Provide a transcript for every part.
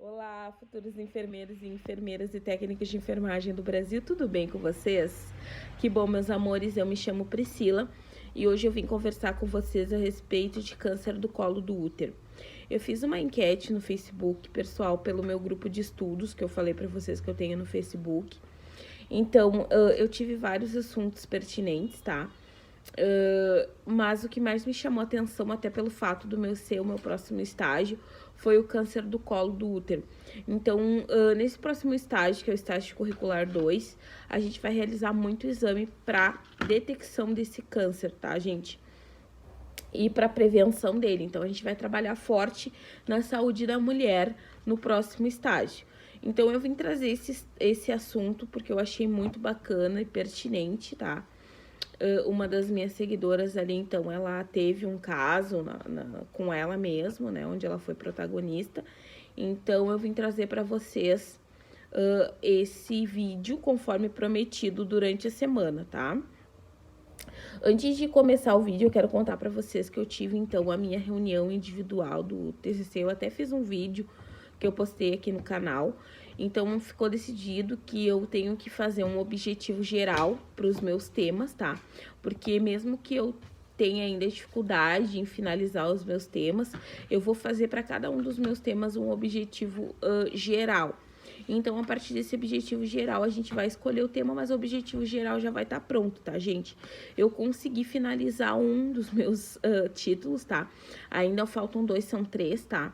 Olá, futuros enfermeiros e enfermeiras e técnicos de enfermagem do Brasil, tudo bem com vocês? Que bom, meus amores, eu me chamo Priscila e hoje eu vim conversar com vocês a respeito de câncer do colo do útero. Eu fiz uma enquete no Facebook, pessoal, pelo meu grupo de estudos, que eu falei para vocês que eu tenho no Facebook. Então, eu tive vários assuntos pertinentes, tá? Mas o que mais me chamou a atenção, até pelo fato do meu ser o meu próximo estágio, foi o câncer do colo do útero. Então, nesse próximo estágio, que é o estágio curricular 2, a gente vai realizar muito exame para detecção desse câncer, tá, gente? E para prevenção dele. Então, a gente vai trabalhar forte na saúde da mulher no próximo estágio. Então, eu vim trazer esse assunto porque eu achei muito bacana e pertinente, tá? Uma das minhas seguidoras ali, então, ela teve um caso com ela mesma, né, onde ela foi protagonista. Então, eu vim trazer para vocês esse vídeo, conforme prometido, durante a semana, tá? Antes de começar o vídeo, eu quero contar para vocês que eu tive, então, a minha reunião individual do TCC. Eu até fiz um vídeo que eu postei aqui no canal. Então, ficou decidido que eu tenho que fazer um objetivo geral para os meus temas, tá? Porque mesmo que eu tenha ainda dificuldade em finalizar os meus temas, eu vou fazer para cada um dos meus temas um objetivo geral. Então, a partir desse objetivo geral, a gente vai escolher o tema, mas o objetivo geral já vai estar pronto, tá, gente? Eu consegui finalizar um dos meus títulos, tá? Ainda faltam 2, são 3, tá?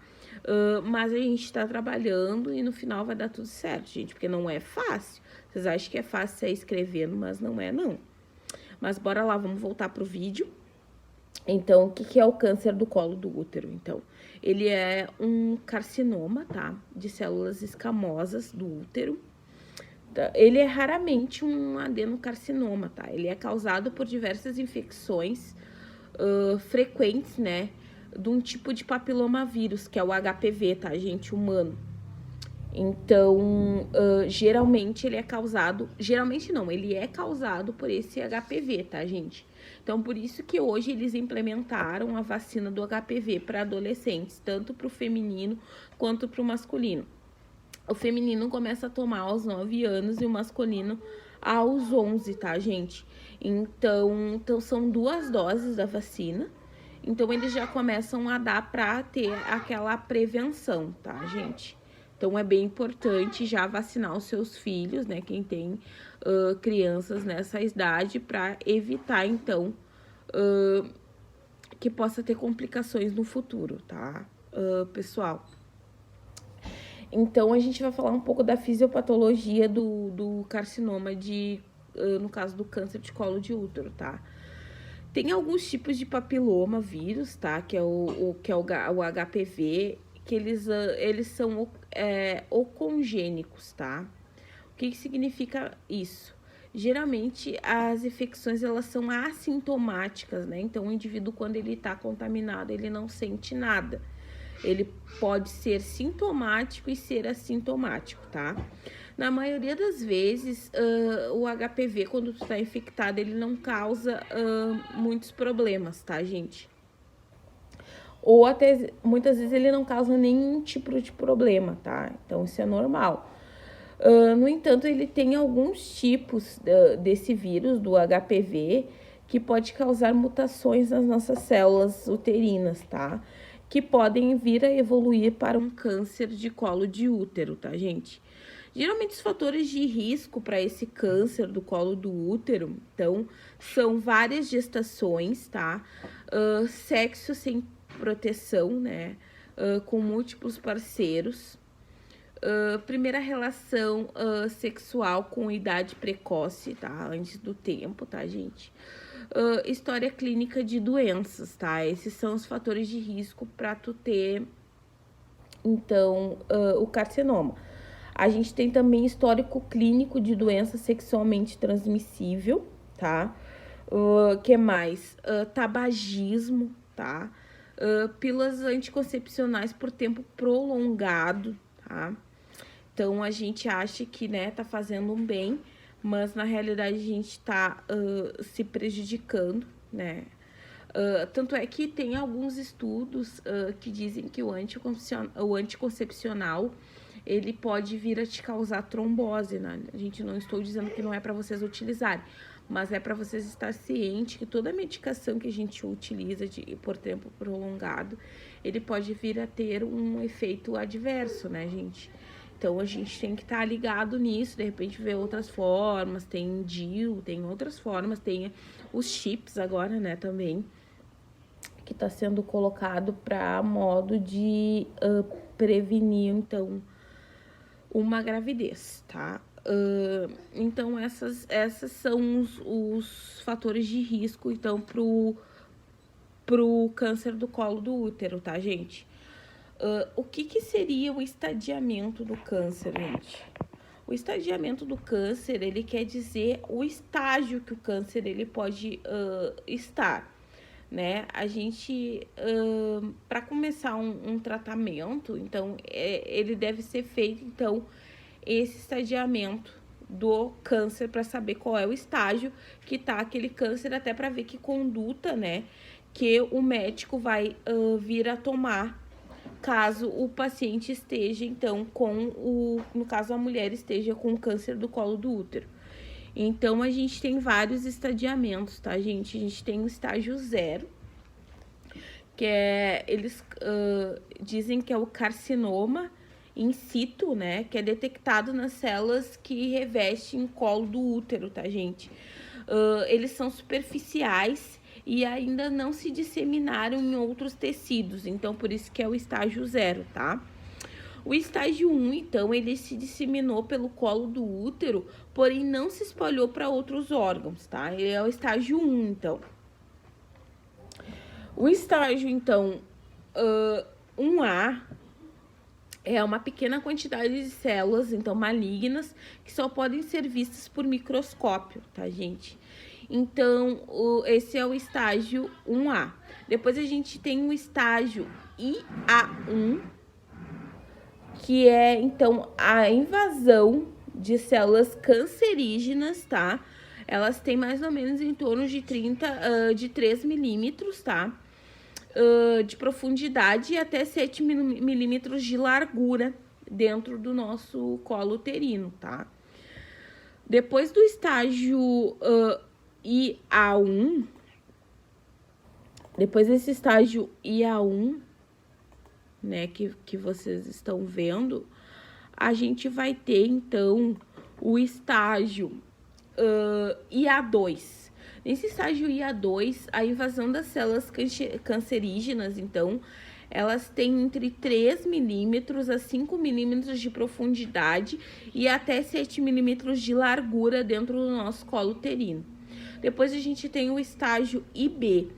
Mas a gente tá trabalhando e no final vai dar tudo certo, gente, porque não é fácil. Vocês acham que é fácil sair escrevendo, mas não é, não. Mas bora lá, vamos voltar pro vídeo. Então, o que é o câncer do colo do útero? Então, ele é um carcinoma, tá? De células escamosas do útero. Ele é raramente um adenocarcinoma, tá? Ele é causado por diversas infecções frequentes, né? De um tipo de papilomavírus, que é o HPV, tá, gente? Humano. Então, geralmente ele é causado... Geralmente não, ele é causado por esse HPV, tá, gente? Então, por isso que hoje eles implementaram a vacina do HPV para adolescentes, tanto para o feminino quanto para o masculino. O feminino começa a tomar aos 9 anos e o masculino aos 11, tá, gente? Então são 2 doses da vacina. Então, eles já começam a dar para ter aquela prevenção, tá, gente? Então, é bem importante já vacinar os seus filhos, né? Quem tem crianças nessa idade, para evitar, então, que possa ter complicações no futuro, tá, pessoal? Então, a gente vai falar um pouco da fisiopatologia do carcinoma no caso do câncer de colo de útero, tá? Tem alguns tipos de papiloma vírus, tá? Que é o HPV, que eles são ocongênicos, tá? O que significa isso? Geralmente, as infecções, elas são assintomáticas, né? Então, o indivíduo, quando ele tá contaminado, ele não sente nada. Ele pode ser sintomático e ser assintomático, tá? Na maioria das vezes, o HPV, quando tu tá infectado, ele não causa muitos problemas, tá, gente? Ou até, muitas vezes, ele não causa nenhum tipo de problema, tá? Então, isso é normal. No entanto, ele tem alguns tipos desse vírus, do HPV, que pode causar mutações nas nossas células uterinas, tá? Que podem vir a evoluir para um câncer de colo de útero, tá, gente? Geralmente, os fatores de risco para esse câncer do colo do útero, então, são várias gestações, tá? Sexo sem proteção, né? Com múltiplos parceiros. Primeira relação sexual com idade precoce, tá? Antes do tempo, tá, gente? História clínica de doenças, tá? Esses são os fatores de risco para tu ter, então, o carcinoma. A gente tem também histórico clínico de doença sexualmente transmissível, tá? Que mais? Tabagismo, tá? Pílulas anticoncepcionais por tempo prolongado, tá? Então, a gente acha que, né, tá fazendo um bem, mas na realidade a gente tá se prejudicando, né? Tanto é que tem alguns estudos que dizem que o anticoncepcional ele pode vir a te causar trombose, né? A gente não estou dizendo que não é para vocês utilizarem, mas é para vocês estar ciente que toda medicação que a gente utiliza por tempo prolongado, ele pode vir a ter um efeito adverso, né, gente? Então, a gente tem que estar ligado nisso, de repente ver outras formas, tem DIU, tem outras formas, tem os chips agora, né, também, que está sendo colocado para modo de prevenir, então, uma gravidez, tá? Então, essas são os fatores de risco, então, pro câncer do colo do útero, tá, gente? O que seria o estadiamento do câncer, gente? O estadiamento do câncer, ele quer dizer o estágio que o câncer ele pode estar, né? A gente, para começar um tratamento, então, ele deve ser feito, então, esse estadiamento do câncer para saber qual é o estágio que tá aquele câncer, até para ver que conduta, né, que o médico vai vir a tomar caso o paciente esteja, então, no caso a mulher esteja com câncer do colo do útero. Então, a gente tem vários estadiamentos, tá, gente? A gente tem o estágio 0, que eles dizem que é o carcinoma in situ, né? Que é detectado nas células que revestem o colo do útero, tá, gente? Eles são superficiais e ainda não se disseminaram em outros tecidos, então por isso que é o estágio 0, tá? O estágio 1, então, ele se disseminou pelo colo do útero, porém não se espalhou para outros órgãos, tá? Ele é o estágio 1, então. O estágio, então, 1A é uma pequena quantidade de células, então, malignas, que só podem ser vistas por microscópio, tá, gente? Então, esse é o estágio 1A. Depois a gente tem o estágio IA1, que é, então, a invasão de células cancerígenas, tá? Elas têm mais ou menos em torno de 3 milímetros, tá? De profundidade e até 7 milímetros de largura dentro do nosso colo uterino, tá? Depois do estágio IA1, depois desse estágio IA1, né, que vocês estão vendo, a gente vai ter, então, o estágio IA2. Nesse estágio IA2, a invasão das células cancerígenas, então, elas têm entre 3 milímetros a 5 milímetros de profundidade e até 7 milímetros de largura dentro do nosso colo uterino. Depois a gente tem o estágio IB,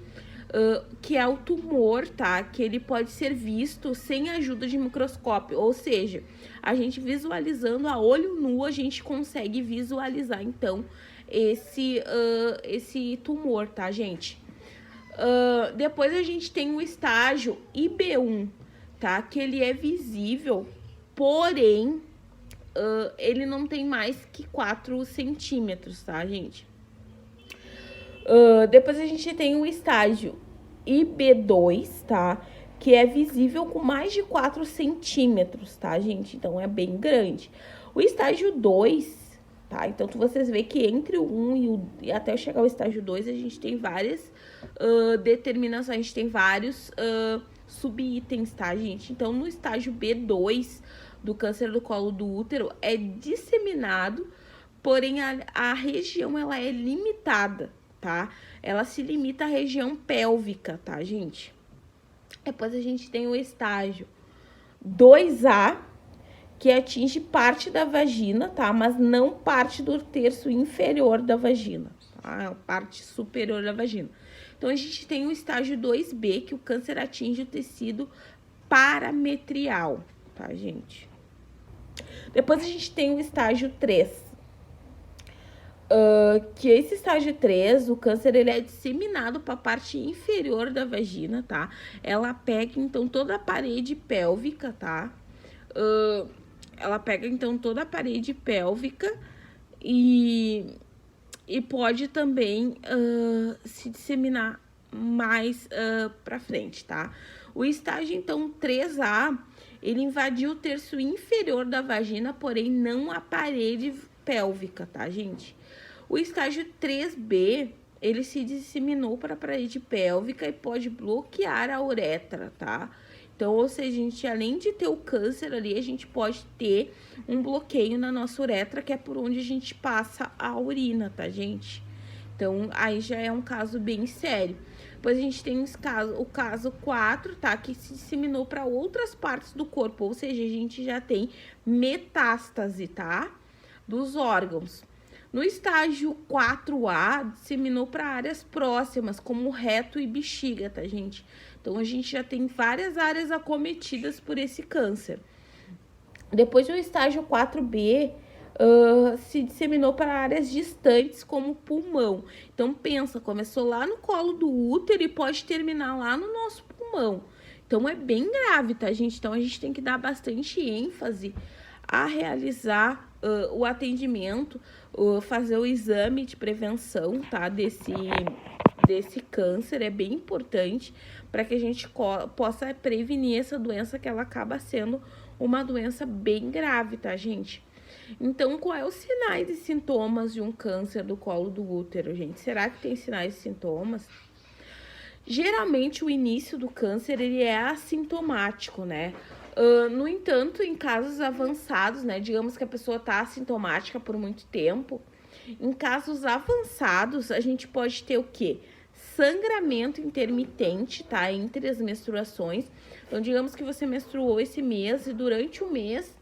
que é o tumor, tá? Que ele pode ser visto sem ajuda de microscópio, ou seja, a gente visualizando a olho nu, a gente consegue visualizar, então, esse tumor, tá, gente? Depois a gente tem o estágio IB1, tá? Que ele é visível, porém, ele não tem mais que 4 centímetros, tá, gente? Depois a gente tem o estágio IB2, tá? Que é visível com mais de 4 centímetros, tá, gente? Então, é bem grande. O estágio 2, tá? Então, vocês veem que entre o 1 e até chegar ao estágio 2, a gente tem várias determinações, a gente tem vários subitens, tá, gente? Então, no estágio B2 do câncer do colo do útero, é disseminado, porém, a região, ela é limitada, tá? Ela se limita à região pélvica, tá, gente? Depois a gente tem o estágio 2A, que atinge parte da vagina, tá? Mas não parte do terço inferior da vagina, tá? A parte superior da vagina. Então, a gente tem o estágio 2B, que o câncer atinge o tecido parametrial, tá, gente? Depois a gente tem o estágio 3, que esse estágio 3, o câncer, ele é disseminado para a parte inferior da vagina, tá? Ela pega, então, toda a parede pélvica, tá? Ela pega, então, toda a parede pélvica e pode também se disseminar mais pra frente, tá? O estágio, então, 3A, ele invadiu o terço inferior da vagina, porém não a parede pélvica, tá, gente? O estágio 3B, ele se disseminou para a parede pélvica e pode bloquear a uretra, tá? Então, ou seja, a gente, além de ter o câncer ali, a gente pode ter um bloqueio na nossa uretra, que é por onde a gente passa a urina, tá, gente? Então, aí já é um caso bem sério. Depois a gente tem o caso 4, tá? Que se disseminou para outras partes do corpo, ou seja, a gente já tem metástase, tá? Dos órgãos. No estágio 4A, disseminou para áreas próximas, como reto e bexiga, tá, gente? Então, a gente já tem várias áreas acometidas por esse câncer. Depois do estágio 4B, se disseminou para áreas distantes, como o pulmão. Então, pensa, começou lá no colo do útero e pode terminar lá no nosso pulmão. Então, é bem grave, tá, gente? Então, a gente tem que dar bastante ênfase a realizar o atendimento, fazer o exame de prevenção, tá, desse câncer. É bem importante para que a gente possa prevenir essa doença, que ela acaba sendo uma doença bem grave, tá, gente? Então, qual é os sinais e sintomas de um câncer do colo do útero, gente? Será que tem sinais e sintomas? Geralmente, o início do câncer, ele é assintomático, né? No entanto, em casos avançados, né? Digamos que a pessoa tá assintomática por muito tempo. Em casos avançados, a gente pode ter o quê? Sangramento intermitente, tá? Entre as menstruações. Então, digamos que você menstruou esse mês e durante o mês,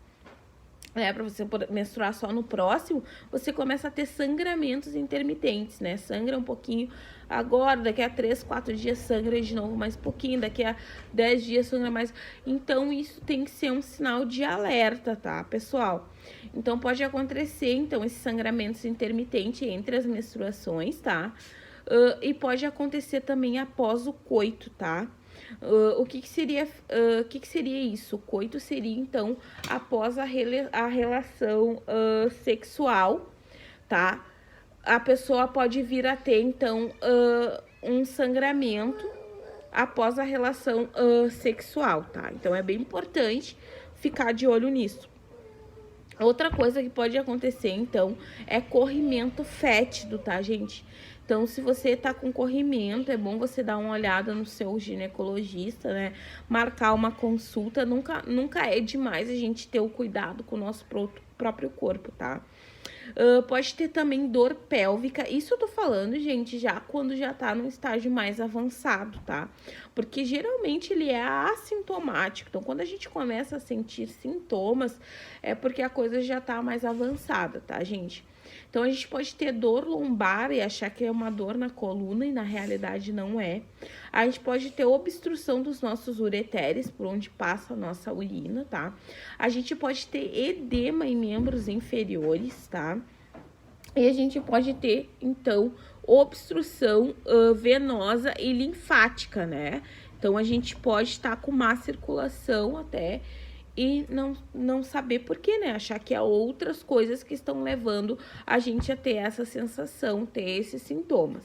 para você menstruar só no próximo, você começa a ter sangramentos intermitentes, né? Sangra um pouquinho agora, daqui a 3, 4 dias sangra de novo mais pouquinho, daqui a 10 dias sangra mais. Então, isso tem que ser um sinal de alerta, tá, pessoal? Então, pode acontecer, então, esses sangramentos intermitentes entre as menstruações, tá? E pode acontecer também após o coito, tá? O que seria isso? O coito seria, então, após a relação sexual, tá? A pessoa pode vir a ter, então, um sangramento após a relação sexual, tá? Então, é bem importante ficar de olho nisso. Outra coisa que pode acontecer, então, é corrimento fétido, tá, gente? Então, se você tá com corrimento, é bom você dar uma olhada no seu ginecologista, né? Marcar uma consulta. Nunca é demais a gente ter o cuidado com o nosso próprio corpo, tá? Pode ter também dor pélvica. Isso eu tô falando, gente, já quando já tá num estágio mais avançado, tá? Porque geralmente ele é assintomático. Então, quando a gente começa a sentir sintomas, é porque a coisa já tá mais avançada, tá, gente? Então, a gente pode ter dor lombar e achar que é uma dor na coluna e na realidade não é. A gente pode ter obstrução dos nossos ureteres, por onde passa a nossa urina, tá? A gente pode ter edema em membros inferiores, tá? E a gente pode ter, então, obstrução venosa e linfática, né? Então, a gente pode estar com má circulação até e não saber por quê, né? Achar que há outras coisas que estão levando a gente a ter essa sensação, ter esses sintomas.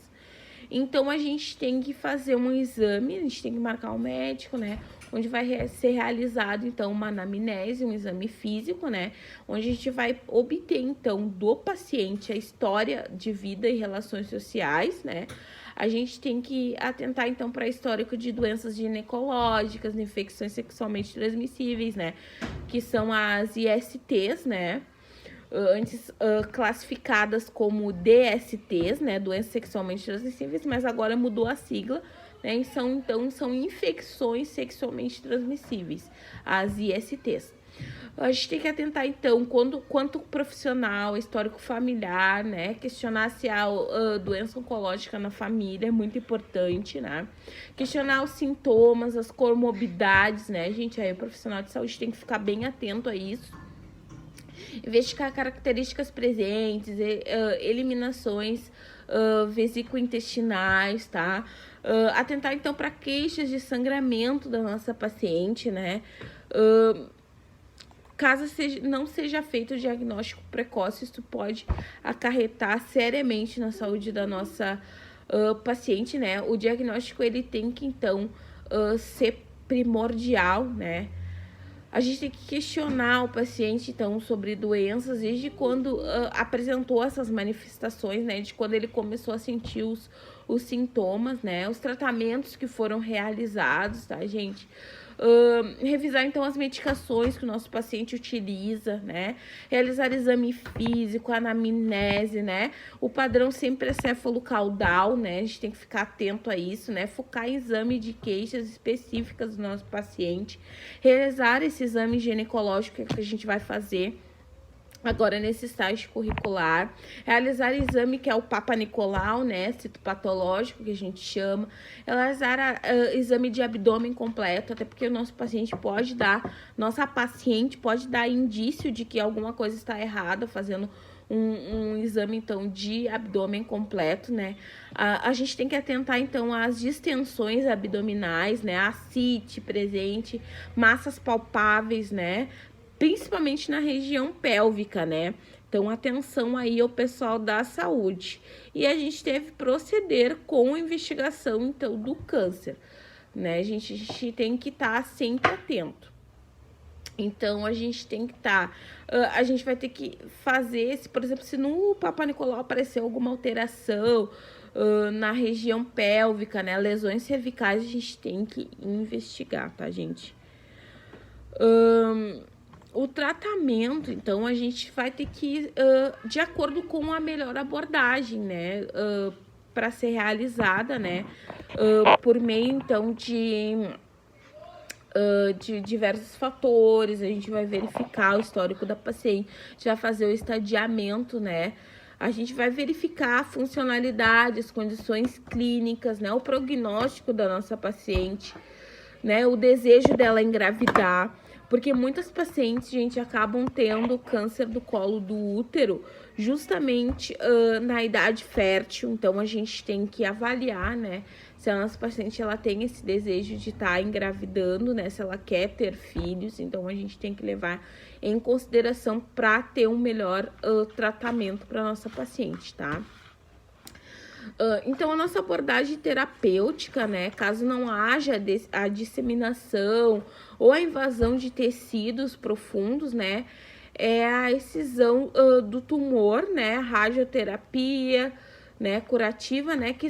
Então, a gente tem que fazer um exame, a gente tem que marcar um médico, né? Onde vai ser realizado, então, uma anamnese, um exame físico, né? Onde a gente vai obter, então, do paciente a história de vida e relações sociais, né? A gente tem que atentar, então, para histórico de doenças ginecológicas, infecções sexualmente transmissíveis, né? Que são as ISTs, né? Antes classificadas como DSTs, né? Doenças sexualmente transmissíveis, mas agora mudou a sigla, né? Então, são infecções sexualmente transmissíveis, as ISTs. A gente tem que atentar, então, quanto profissional, histórico familiar, né? Questionar se há doença oncológica na família, é muito importante, né? Questionar os sintomas, as comorbidades, né, gente? Aí o profissional de saúde tem que ficar bem atento a isso. Investigar características presentes, eliminações vesículo-intestinais, tá? Atentar, então, para queixas de sangramento da nossa paciente, né? Caso não seja feito o diagnóstico precoce, isso pode acarretar seriamente na saúde da nossa paciente, né? O diagnóstico, ele tem que, então, ser primordial, né? A gente tem que questionar o paciente, então, sobre doenças desde quando apresentou essas manifestações, né? De quando ele começou a sentir os sintomas, né? Os tratamentos que foram realizados, tá, gente? Revisar, então, as medicações que o nosso paciente utiliza, né? Realizar exame físico, anamnese, né? O padrão sempre é céfalo-caudal, né? A gente tem que ficar atento a isso, né? Focar em exame de queixas específicas do nosso paciente. Realizar esse exame ginecológico que a gente vai fazer agora nesse estágio curricular, realizar exame que é o Papa Nicolau, né, citopatológico, que a gente chama, realizar exame de abdômen completo, até porque o nossa paciente pode dar indício de que alguma coisa está errada, fazendo um exame, então, de abdômen completo, né? A gente tem que atentar, então, às distensões abdominais, né? A ascite presente, massas palpáveis, né? Principalmente na região pélvica, né? Então, atenção aí ao pessoal da saúde. E a gente deve proceder com a investigação, então, do câncer, né? A gente tem que estar sempre atento. Então, a gente tem que estar... a gente vai ter que fazer, por exemplo, se no Papa Nicolau aparecer alguma alteração na região pélvica, né? Lesões cervicais, a gente tem que investigar, tá, gente? O tratamento, então, a gente vai ter que ir de acordo com a melhor abordagem, né? Para ser realizada, né? Por meio, então, de diversos fatores. A gente vai verificar o histórico da paciente, a gente vai fazer o estadiamento, né? A gente vai verificar a funcionalidade, as condições clínicas, né? O prognóstico da nossa paciente, né? O desejo dela engravidar. Porque muitas pacientes, gente, acabam tendo câncer do colo do útero justamente na idade fértil. Então, a gente tem que avaliar, né, se a nossa paciente ela tem esse desejo de estar engravidando, né, se ela quer ter filhos. Então, a gente tem que levar em consideração para ter um melhor tratamento para nossa paciente, tá? Então, a nossa abordagem terapêutica, né, caso não haja a disseminação ou a invasão de tecidos profundos, né, é a excisão do tumor, né, radioterapia, né, curativa, né, que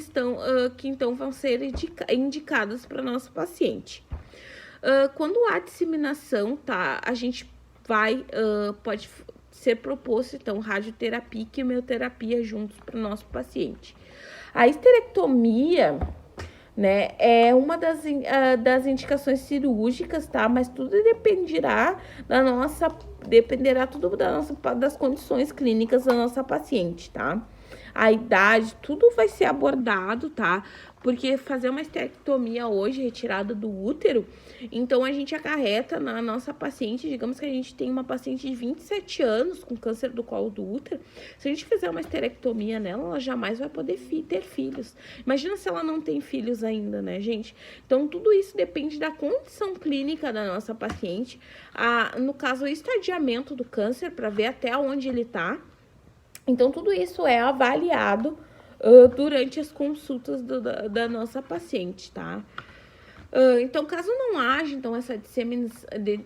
então vão ser indicadas para nosso paciente. Quando há disseminação, tá, a gente pode ser proposto, então, radioterapia e quimioterapia juntos para o nosso paciente. A esterectomia, né, é uma das indicações cirúrgicas, tá? Mas tudo dependerá das condições clínicas da nossa paciente, tá? A idade, tudo vai ser abordado, tá? Porque fazer uma esterectomia hoje, retirada do útero, então a gente acarreta na nossa paciente, digamos que a gente tem uma paciente de 27 anos com câncer do colo do útero, se a gente fizer uma esterectomia nela, ela jamais vai poder ter filhos. Imagina se ela não tem filhos ainda, né, gente? Então, tudo isso depende da condição clínica da nossa paciente, no caso, o estadiamento do câncer, para ver até onde ele tá. Então, tudo isso é avaliado durante as consultas da nossa paciente, tá? Então, caso não haja, então, essa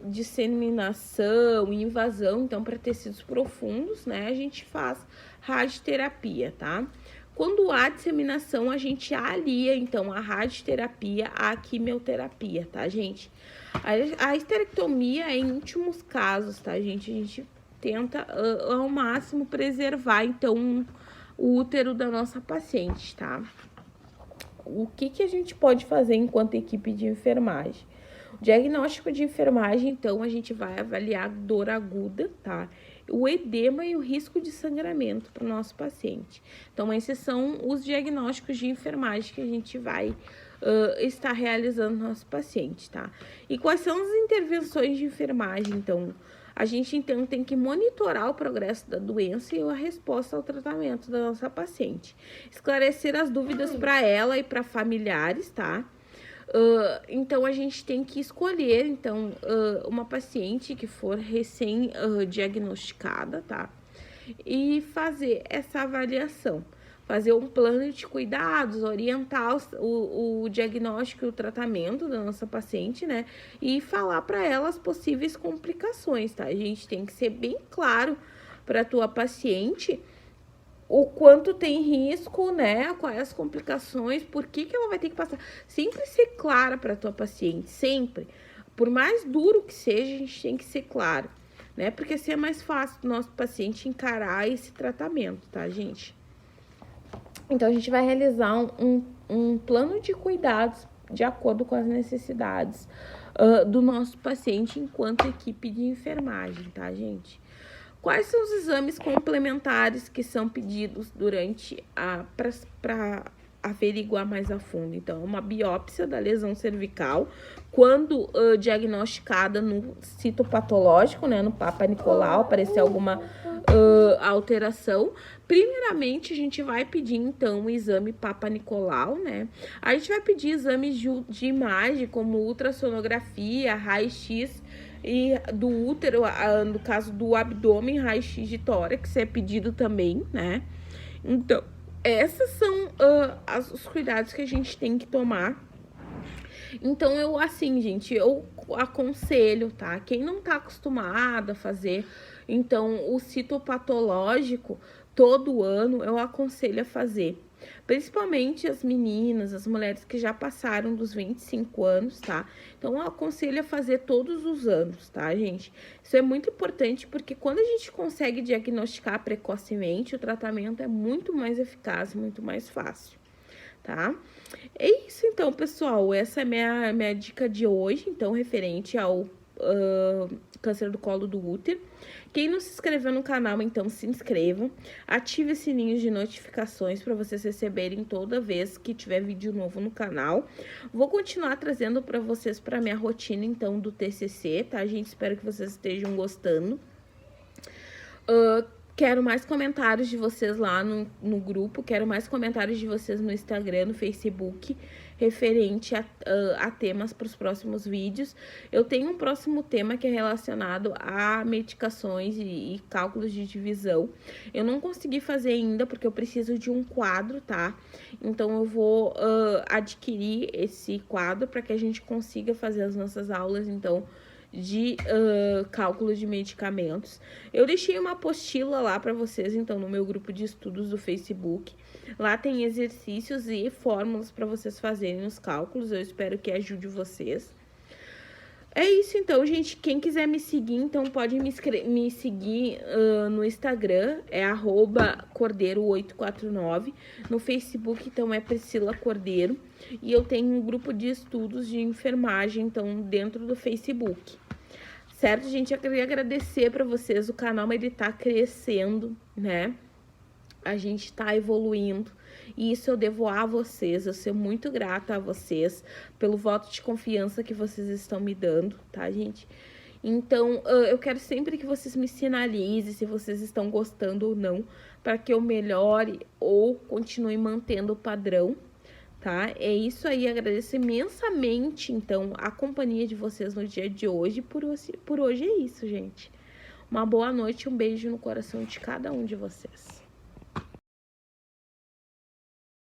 disseminação e invasão, então, para tecidos profundos, né, a gente faz radioterapia, tá? Quando há disseminação, a gente alia, então, a radioterapia à quimioterapia, tá, gente? A esterectomia é em últimos casos, tá, gente? A gente tenta ao máximo preservar, então, o útero da nossa paciente, tá? O que a gente pode fazer enquanto equipe de enfermagem? O diagnóstico de enfermagem, então, a gente vai avaliar dor aguda, tá? O edema e o risco de sangramento para o nosso paciente. Então, esses são os diagnósticos de enfermagem que a gente vai estar realizando no nosso paciente, tá? E quais são as intervenções de enfermagem, então? A gente, então, tem que monitorar o progresso da doença e a resposta ao tratamento da nossa paciente. Esclarecer as dúvidas para ela e para familiares, tá? Então, a gente tem que escolher, então, uma paciente que for recém-diagnosticada, tá? E fazer essa avaliação. fazer um plano de cuidados, orientar o diagnóstico e o tratamento da nossa paciente, né? E falar para ela as possíveis complicações, tá? A gente tem que ser bem claro para tua paciente o quanto tem risco, né? Quais as complicações, por que ela vai ter que passar. Sempre ser clara para tua paciente, sempre. Por mais duro que seja, a gente tem que ser claro, né? Porque assim é mais fácil do nosso paciente encarar esse tratamento, tá, gente? Então, a gente vai realizar um plano de cuidados de acordo com as necessidades do nosso paciente enquanto equipe de enfermagem, tá, gente? Quais são os exames complementares que são pedidos durante para averiguar mais a fundo? Então, uma biópsia da lesão cervical, quando diagnosticada no citopatológico, né, no Papa Nicolau, aparecer alguma alteração. Primeiramente, a gente vai pedir, então, o exame Papa Nicolau, né? A gente vai pedir exames de imagem, como ultrassonografia, raio-x, e do útero, no caso do abdômen, raio-x de tórax é pedido também, né? Então, esses são os cuidados que a gente tem que tomar. Então, gente, eu aconselho, tá? Quem não tá acostumado a fazer, então, o citopatológico todo ano, eu aconselho a fazer. Principalmente as meninas, as mulheres que já passaram dos 25 anos, tá? Então, eu aconselho a fazer todos os anos, tá, gente? Isso é muito importante porque quando a gente consegue diagnosticar precocemente, o tratamento é muito mais eficaz, muito mais fácil, tá? É isso, então, pessoal. Essa é minha dica de hoje, então, referente ao câncer do colo do útero. Quem não se inscreveu no canal, então se inscrevam. Ative o sininho de notificações para vocês receberem toda vez que tiver vídeo novo no canal. Vou continuar trazendo para vocês para minha rotina, então, do TCC, tá, gente? Espero que vocês estejam gostando. Quero mais comentários de vocês lá no grupo, quero mais comentários de vocês no Instagram, no Facebook, referente a temas para os próximos vídeos. Eu tenho um próximo tema que é relacionado a medicações e cálculos de divisão. Eu não consegui fazer ainda porque eu preciso de um quadro, tá? Então, eu vou adquirir esse quadro para que a gente consiga fazer as nossas aulas, então, de cálculo de medicamentos. Eu deixei uma apostila lá para vocês, então, no meu grupo de estudos do Facebook. Lá tem exercícios e fórmulas para vocês fazerem os cálculos. Eu espero que ajude vocês. É isso, então, gente. Quem quiser me seguir, então, pode me seguir no Instagram, é @cordeiro849. No Facebook, então, é Priscila Cordeiro. E eu tenho um grupo de estudos de enfermagem, então, dentro do Facebook. Certo, gente? Eu queria agradecer para vocês. O canal, ele tá crescendo, né? A gente tá evoluindo. E isso eu devo a vocês. Eu sou muito grata a vocês pelo voto de confiança que vocês estão me dando, tá, gente? Então, eu quero sempre que vocês me sinalizem se vocês estão gostando ou não, para que eu melhore ou continue mantendo o padrão, tá? É isso aí, agradeço imensamente, então, a companhia de vocês no dia de hoje. Por hoje é isso, gente. Uma boa noite, um beijo no coração de cada um de vocês.